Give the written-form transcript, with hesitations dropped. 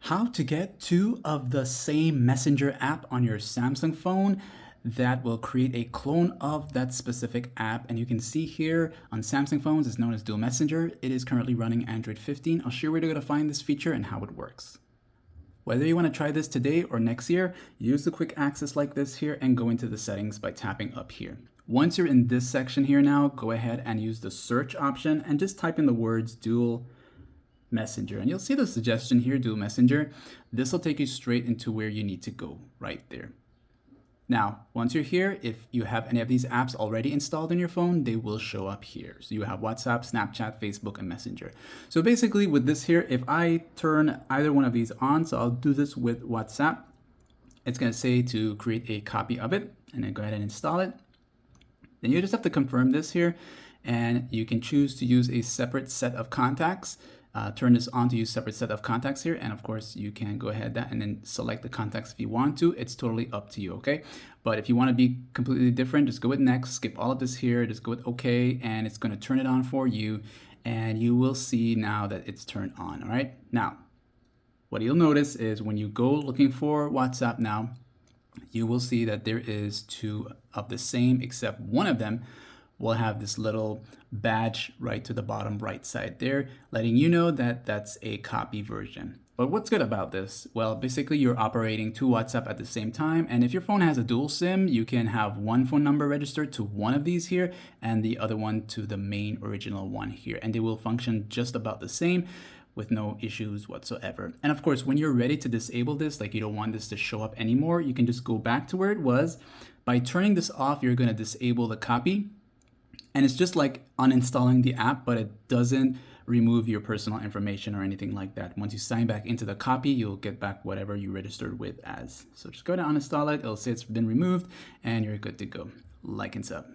How to get two of the same Messenger app on your Samsung phone that will create a clone of that specific app. And you can see here on Samsung phones, it's known as Dual Messenger. It is currently running Android 15. I'll show you where to go to find this feature and how it works. Whether you want to try this today or next year, use the quick access like this here and go into the settings by tapping up here. Once you're in this section here now, go ahead and use the search option and just type in the words Dual Messenger, and you'll see the suggestion here, Dual Messenger. This will take you straight into where you need to go right there. Now, once you're here, if you have any of these apps already installed in your phone, they will show up here. So you have WhatsApp, Snapchat, Facebook, and Messenger. So basically with this here, if I turn either one of these on, so I'll do this with WhatsApp, it's going to say to create a copy of it and then go ahead and install it. Then you just have to confirm this here, and you can choose to use a separate set of contacts. Turn this on to use separate set of contacts here, and of course you can go ahead and then select the contacts if you want to. It's totally up to you, okay? But if you want to be completely different, just go with next, skip all of this here, just go with okay, and it's going to turn it on for you, and you will see now that it's turned on. All right, now what you'll notice is when you go looking for WhatsApp now, you will see that there is two of the same, except one of them will have this little badge right to the bottom right side there, letting you know that that's a copy version. But what's good about this? Well, basically you're operating two WhatsApp at the same time, and if your phone has a dual SIM, you can have one phone number registered to one of these here and the other one to the main original one here, and they will function just about the same with no issues whatsoever. And of course, when you're ready to disable this, like you don't want this to show up anymore, you can just go back to where it was. By turning this off, you're going to disable the copy. And it's just like uninstalling the app, but it doesn't remove your personal information or anything like that. Once you sign back into the copy, you'll get back whatever you registered with as. So just go to uninstall it. It'll say it's been removed and you're good to go. Like and sub.